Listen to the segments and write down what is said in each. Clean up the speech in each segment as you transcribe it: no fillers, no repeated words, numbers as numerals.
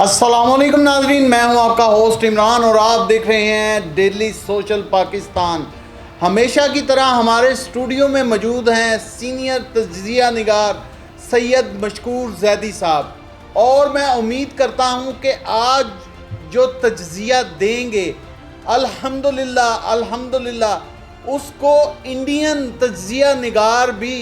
अस्सलामुअलैकुम नाज़रीन, मैं हूं आपका होस्ट इमरान और आप देख रहे हैं डेली सोशल पाकिस्तान। हमेशा की तरह हमारे स्टूडियो में मौजूद हैं सीनियर तज्ज़िया निगार सैयद मशकूर जैदी साहब और मैं उम्मीद करता हूं कि आज जो तज्ज़िया देंगे अल्हम्दुलिल्लाह उसको इंडियन तज्ज़िया निगार भी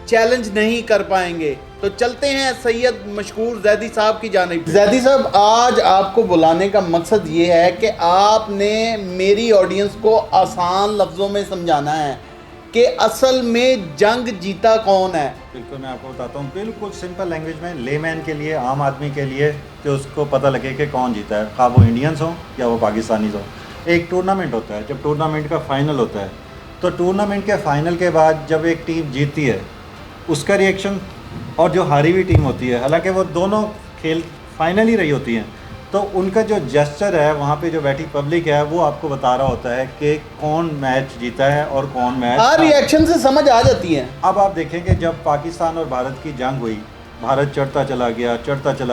चैलेंज नहीं कर पाएंगे। तो चलते हैं सैयद मशकूर जैदी साहब की जानिब। जैदी साहब, आज आपको बुलाने का मकसद ये है कि आपने मेरी ऑडियंस को आसान लफ्ज़ों में समझाना है कि असल में जंग जीता कौन है। बिल्कुल, मैं आपको बताता हूँ बिल्कुल सिंपल लैंग्वेज में, लेमैन के लिए, आम आदमी के लिए, कि उसको पता लगे कि कौन जीता है, खा वो इंडियंस हो या वो पाकिस्तानीज हो। एक टूर्नामेंट होता है, जब टूर्नामेंट का फ़ाइनल होता है तो टूर्नामेंट के फ़ाइनल के बाद जब एक टीम जीतती है उसका रिएक्शन, और जो हारी हुई टीम होती है, हालांकि वो दोनों खेल फाइनल ही रही होती हैं, तो उनका जो जेस्चर है, वहाँ पे जो बैठी पब्लिक है, वो आपको बता रहा होता है कि कौन मैच जीता है और कौन मैच। हाँ, रिएक्शन से समझ आ जाती है। अब आप देखेंगे जब पाकिस्तान और भारत की जंग हुई, भारत चढ़ता चला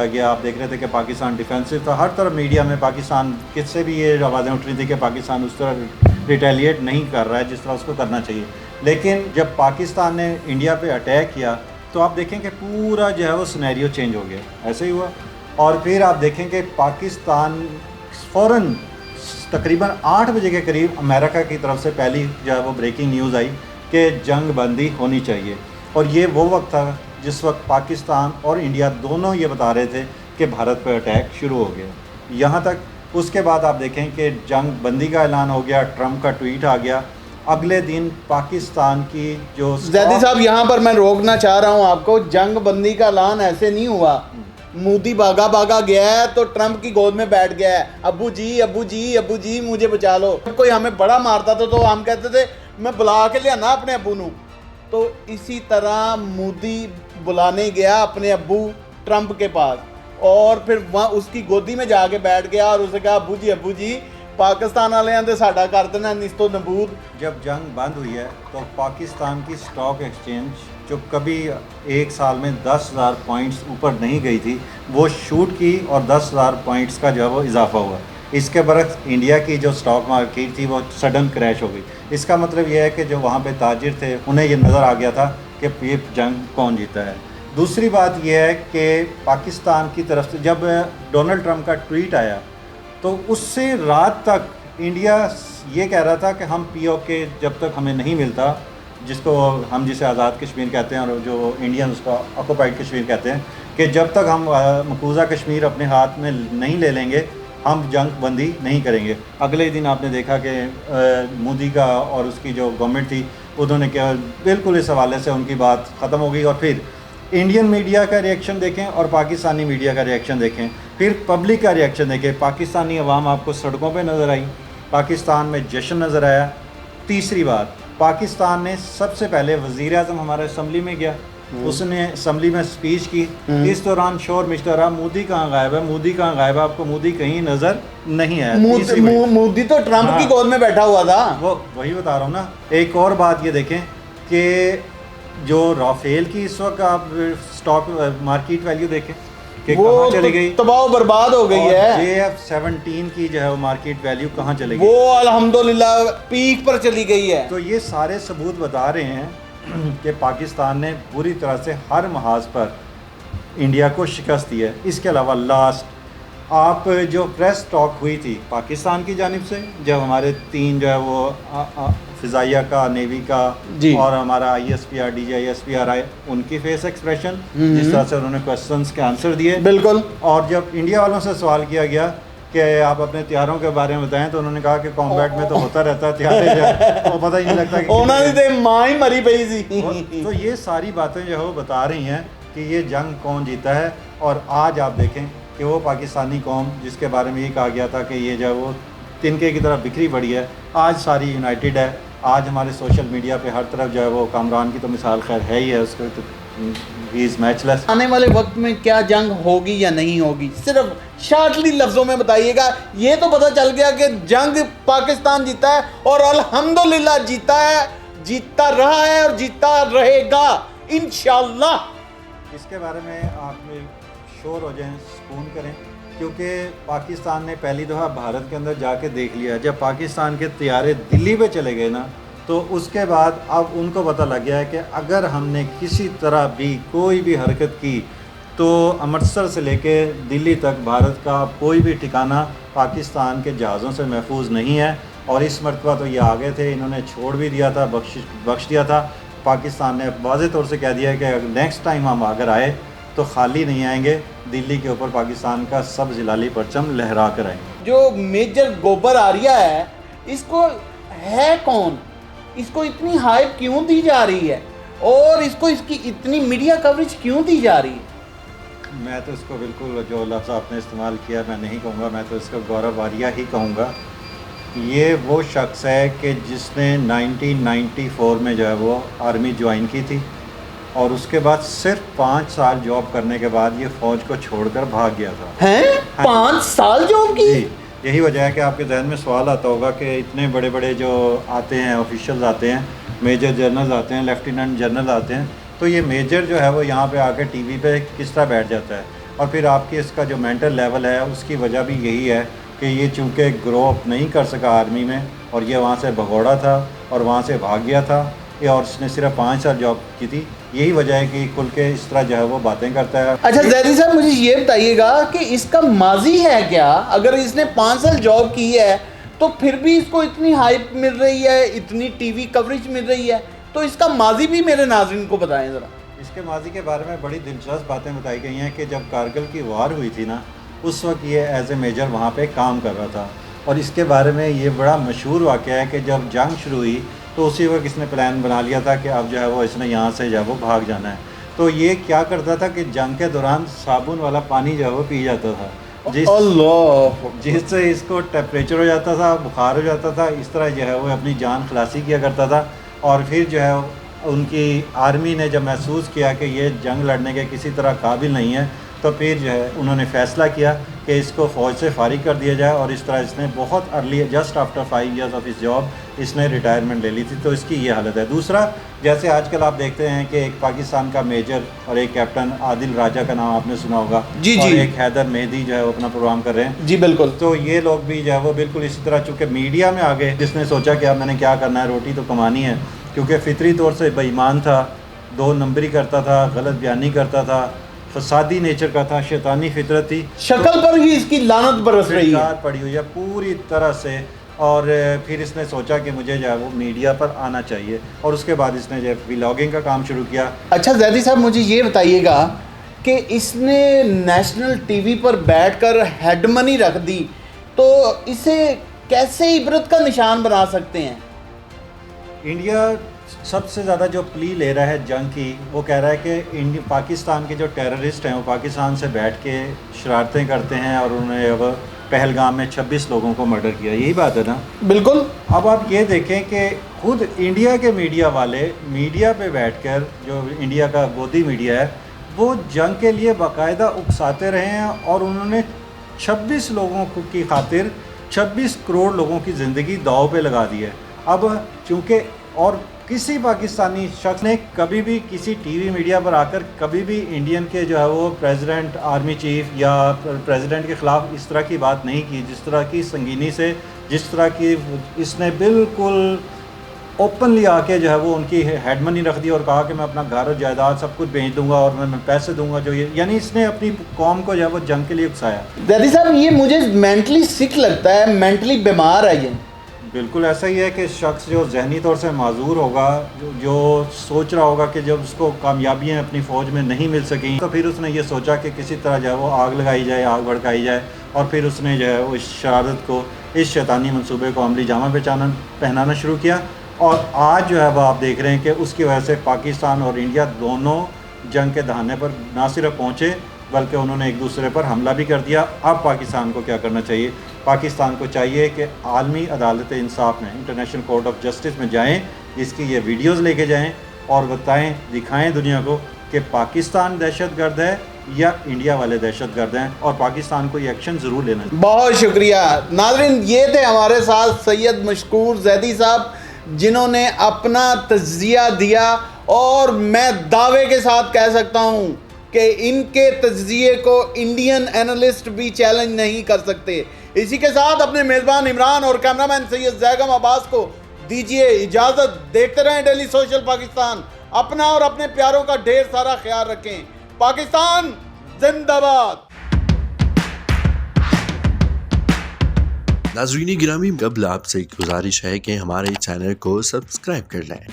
गया। आप देख रहे थे कि पाकिस्तान डिफेंसिव था, हर तरफ मीडिया में पाकिस्तान किससे भी ये आवाज़ें उठ रही थी कि पाकिस्तान उस तरह रिटेलिएट नहीं कर रहा है जिस तरह उसको करना चाहिए। लेकिन जब पाकिस्तान ने इंडिया पे अटैक किया तो आप देखें कि पूरा जो है वो सिनेरियो चेंज हो गया, ऐसे ही हुआ। और फिर आप देखें कि पाकिस्तान फ़ौरन तकरीबन 8 बजे के करीब अमेरिका की तरफ से पहली जो है वो ब्रेकिंग न्यूज़ आई कि जंग बंदी होनी चाहिए। और ये वो वक्त था जिस वक्त पाकिस्तान और इंडिया दोनों ये बता रहे थे कि भारत पर अटैक शुरू हो गया। यहाँ तक उसके बाद आप देखें कि जंग बंदी का ऐलान हो गया, ट्रंप का ट्वीट आ गया। अगले दिन पाकिस्तान की जो जैदी साहब, यहाँ पर मैं रोकना चाह रहा हूँ आपको। जंग बंदी का ऐलान ऐसे नहीं हुआ। मोदी भागा भागा गया है तो ट्रंप की गोद में बैठ गया है, अब्बू जी मुझे बचा लो। कोई हमें बड़ा मारता था तो हम कहते थे मैं बुला के लिया ना अपने अब्बू नू। तो इसी तरह मोदी बुलाने गया अपने अब्बू ट्रंप के पास और फिर वहाँ उसकी गोदी में जाके बैठ गया और उसे कहा अब्बू जी पाकिस्तान वाले आंदे साडा कर देना निस्तो नबूद। जब जंग बंद हुई है तो पाकिस्तान की स्टॉक एक्सचेंज, जो कभी एक साल में 10,000 पॉइंट्स ऊपर नहीं गई थी, वो शूट की और 10,000 पॉइंट्स का जो है वो इजाफा हुआ। इसके बरक्स इंडिया की जो स्टॉक मार्केट थी वो सडन क्रैश हो गई। इसका मतलब ये है कि जो वहाँ पे ताजिर थे उन्हें ये नज़र आ गया था कि ये जंग कौन जीता है। दूसरी बात यह है कि पाकिस्तान की तरफ से जब डोनाल्ड ट्रंप का ट्वीट आया तो उससे रात तक इंडिया ये कह रहा था कि हम पीओके जब तक हमें नहीं मिलता, जिसे आज़ाद कश्मीर कहते हैं और जो इंडियन उसको ऑक्यूपाइड कश्मीर कहते हैं, कि जब तक हम मकबूजा कश्मीर अपने हाथ में नहीं ले लेंगे हम जंग बंदी नहीं करेंगे। अगले दिन आपने देखा कि मोदी का और उसकी जो गवर्नमेंट थी उन्होंने क्या बिल्कुल इस हवाले से उनकी बात ख़त्म हो गई। और फिर इंडियन मीडिया का रिएक्शन देखें और पाकिस्तानी मीडिया का रिएक्शन देखें, फिर पब्लिक का रिएक्शन देखें। पाकिस्तानी अवाम आपको सड़कों पे नज़र आई, पाकिस्तान में जश्न नज़र आया। तीसरी बात, पाकिस्तान ने सबसे पहले वज़ीर आज़म हमारे असम्बली में गया, उसने असम्बली में स्पीच की। इस दौरान शोर मचता रहा, मोदी कहाँ गायब है, आपको मोदी कहीं नज़र नहीं आया। मोदी तो ट्रंप की गोद में बैठा हुआ था। वो वही बता रहा हूँ ना। एक और बात ये देखें कि जो राफेल की इस वक्त आप स्टॉक मार्केट वैल्यू देखें कि कहाँ चली गई, तबाह बर्बाद हो गई है। JF-17 की जो है वो मार्केट वैल्यू कहाँ चली गई, वो अल्हम्दुलिल्लाह पीक पर चली गई है। तो ये सारे सबूत बता रहे हैं कि पाकिस्तान ने पूरी तरह से हर महाज पर इंडिया को शिकस्त दी है। इसके अलावा लास्ट आप जो प्रेस टॉक हुई थी पाकिस्तान की जानिब से, जब हमारे 3 जो है वो फ़िज़ाइया का, नेवी का और हमारा ISPR DGISPR आए, उनकी फेस एक्सप्रेशन, जिस तरह से उन्होंने क्वेश्चंस के आंसर दिए, बिल्कुल। और जब इंडिया वालों से सवाल किया गया कि आप अपने त्यारों के बारे में बताएं, तो उन्होंने कहा कि कॉम्बैट में तो होता रहता है, त्यारे तो पता ही नहीं लगता कि माँ ही मरी पई थी। तो ये सारी बातें जो है वो बता रही हैं कि ये जंग कौन जीता है। और आज आप देखें कि वो पाकिस्तानी कौम जिसके बारे में ये कहा गया था कि ये जो है वो तिनके की तरफ बिखरी पड़ी है, आज सारी यूनाइटेड है। आज हमारे सोशल मीडिया पे हर तरफ जो है वो कामरान की तो मिसाल खैर है ही है, उसको तो ही इज़ मैचलेस। आने वाले वक्त में क्या जंग होगी या नहीं होगी, सिर्फ शार्टली लफ्ज़ों में बताइएगा। ये तो पता चल गया कि जंग पाकिस्तान जीता है और अल्हम्दुलिल्लाह जीता है, जीतता रहा है और जीतता रहेगा इंशाअल्लाह। इसके बारे में आप शोर हो जाएं, सुकून करें क्योंकि पाकिस्तान ने पहली दफ़ा भारत के अंदर जाके देख लिया। जब पाकिस्तान के तैयारे दिल्ली पे चले गए ना, तो उसके बाद अब उनको पता लग गया है कि अगर हमने किसी तरह भी कोई भी हरकत की तो अमृतसर से लेके दिल्ली तक भारत का कोई भी ठिकाना पाकिस्तान के जहाज़ों से महफूज नहीं है। और इस मरतबा तो ये आ गए थे, इन्होंने छोड़ भी दिया था, बख्श दिया था। पाकिस्तान ने वाज़ेह तौर से कह दिया है कि नेक्स्ट टाइम हम अगर आए तो खाली नहीं आएंगे, दिल्ली के ऊपर पाकिस्तान का सब जिलाली परचम लहरा कर आएंगे। जो मेजर गोबर आर्या है, इसको है कौन, इसको इतनी हाइप क्यों दी जा रही है और इसको इसकी इतनी मीडिया कवरेज क्यों दी जा रही है? मैं तो इसको बिल्कुल जो लफ्ज़ आपने इस्तेमाल किया मैं नहीं कहूँगा, मैं तो इसको गौरव आर्या ही कहूँगा। ये वो शख्स है कि जिसने 1994 में जो है वो आर्मी ज्वाइन की थी और उसके बाद सिर्फ 5 साल जॉब करने के बाद ये फ़ौज को छोड़कर भाग गया था। हैं? 5 साल जॉब की? जी, यही वजह है कि आपके जहन में सवाल आता होगा कि इतने बड़े बड़े जो आते हैं ऑफिशियल्स आते हैं, मेजर जनरल आते हैं, लेफ्टिनेंट जनरल आते हैं, तो ये मेजर जो है वो यहाँ पे आके टीवी पे किस तरह बैठ जाता है। और फिर आपकी इसका जो मेंटल लेवल है उसकी वजह भी यही है कि ये चूँकि ग्रो अप नहीं कर सका आर्मी में और ये वहाँ से भगोड़ा था और वहाँ से भाग गया था ये, और इसने सिर्फ 5 साल जॉब की थी। यही वजह है कि खुल के इस तरह जो है वो बातें करता है। अच्छा जैदी साहब, मुझे ये बताइएगा कि इसका माजी है क्या? अगर इसने 5 साल जॉब की है तो फिर भी इसको इतनी हाइप मिल रही है, इतनी टीवी कवरेज मिल रही है, तो इसका माजी भी मेरे नाज़रीन को बताएं ज़रा। इसके माजी के बारे में बड़ी दिलचस्प बातें बताई गई हैं कि जब कारगिल की वार हुई थी ना, उस वक्त ये एज ए मेजर वहाँ पे काम कर रहा था। और इसके बारे में ये बड़ा मशहूर वाक़या है कि जब जंग शुरू हुई तो उसी वक्त इसने प्लान बना लिया था कि अब जो है वो इसने यहाँ से जो है वो भाग जाना है। तो ये क्या करता था कि जंग के दौरान साबुन वाला पानी जो है वो पी जाता था, जिससे इसको टेम्परेचर हो जाता था, बुखार हो जाता था। इस तरह जो है वो अपनी जान खलासी किया करता था। और फिर जो है उनकी आर्मी ने जब महसूस किया कि ये जंग लड़ने के किसी तरह काबिल नहीं है, तो फिर जो है उन्होंने फ़ैसला किया कि इसको फ़ौज से फारिग कर दिया जाए। और इस तरह इसने बहुत early, just after 5 years of इस जॉब, इसने रिटायरमेंट ले ली थी। तो इसकी ये हालत है। दूसरा, जैसे आजकल आप देखते हैं कि एक पाकिस्तान का मेजर और एक कैप्टन, आदिल राजा का नाम आपने सुना होगा, जी और जी, एक हैदर मेहदी जो है वो अपना प्रोग्राम कर रहे हैं। जी बिल्कुल। तो ये लोग भी जो है वो बिल्कुल इसी तरह, चूँकि मीडिया में आ गए, जिसने सोचा कि अब मैंने क्या करना है, रोटी तो कमानी है, क्योंकि फितरी तौर से बेईमान था, 2 नंबरी करता था, गलत बयानी करता था, फसादी नेचर का था, शैतानी फितरत थी। शक्ल पर ही इसकी लानत बरस रही है, पड़ी हुई है पूरी तरह से। और फिर इसने सोचा कि मुझे जो है वो मीडिया पर आना चाहिए, और उसके बाद इसने जो है व्लॉगिंग का काम शुरू किया। अच्छा जैदी साहब, मुझे ये बताइएगा कि इसने नेशनल टीवी पर बैठकर हेड मनी रख दी, तो इसे कैसे इबरत का निशान बना सकते हैं? इंडिया सबसे ज़्यादा जो प्ली ले रहा है जंग की, वो कह रहा है कि पाकिस्तान के जो टेररिस्ट हैं वो पाकिस्तान से बैठ के शरारतें करते हैं और उन्होंने अब पहलगाम में 26 लोगों को मर्डर किया। यही बात है ना? बिल्कुल। अब आप ये देखें कि खुद इंडिया के मीडिया वाले मीडिया पे बैठकर, जो इंडिया का गोदी मीडिया है, वो जंग के लिए बाकायदा उकसाते रहे हैं और उन्होंने 26 लोगों की खातिर 26 करोड़ लोगों की ज़िंदगी दाव पे लगा दी है। अब चूँकि, और किसी पाकिस्तानी शख्स ने कभी भी किसी टीवी मीडिया पर आकर कभी भी इंडियन के जो है वो प्रेसिडेंट, आर्मी चीफ या प्रेसिडेंट के ख़िलाफ़ इस तरह की बात नहीं की, जिस तरह की संगीनी से, जिस तरह की इसने बिल्कुल ओपनली आके जो है वो उनकी हेड मनी रख दी और कहा कि मैं अपना घर और जायदाद सब कुछ बेच दूंगा और मैं पैसे दूंगा जो ये, यानी इसने अपनी कौम को जो है वो जंग के लिए उकसाया। दादी साहब, ये मुझे मेंटली सिक लगता है, मेंटली बीमार है ये। बिल्कुल ऐसा ही है कि शख्स जो जहनी तौर से माजूर होगा, जो सोच रहा होगा कि जब उसको कामयाबियाँ अपनी फ़ौज में नहीं मिल सकें, तो फिर उसने ये सोचा कि किसी तरह जो है वो आग लगाई जाए, आग भड़काई जाए, और फिर उसने जो है वो इस शरारत को, इस शैतानी मंसूबे को अमली जामा पहनाना शुरू किया। और आज जो है वो आप देख रहे हैं कि उसकी वजह से पाकिस्तान और इंडिया दोनों जंग के दहाने पर ना सिर्फ पहुँचे बल्कि उन्होंने एक दूसरे पर हमला भी कर दिया। अब पाकिस्तान को क्या करना चाहिए? पाकिस्तान को चाहिए कि आलमी अदालत इंसाफ में, इंटरनेशनल कोर्ट ऑफ जस्टिस में जाएं, इसकी ये वीडियोस लेके जाएं और बताएं, दिखाएं दुनिया को कि पाकिस्तान दहशतगर्द है या इंडिया वाले दहशतगर्द हैं, और पाकिस्तान को ये एक्शन ज़रूर लेना चाहिए। बहुत शुक्रिया नाज़रीन, ये थे हमारे साथ सैयद मशकूर जैदी साहब, जिन्होंने अपना तज्जिया दिया, और मैं दावे के साथ कह सकता हूँ कि इनके तज्जिए को इंडियन एनालिस्ट भी चैलेंज नहीं कर सकते। इसी के साथ अपने मेज़बान इमरान और कैमरामैन सैयद जैगम अब्बास को दीजिए इजाज़त। देखते रहें डेली सोशल पाकिस्तान। अपना और अपने प्यारों का ढेर सारा ख्याल रखें। पाकिस्तान जिंदाबाद। नाज़रीन गिरामी, कबल आपसे एक गुजारिश है कि हमारे चैनल को सब्सक्राइब कर लें।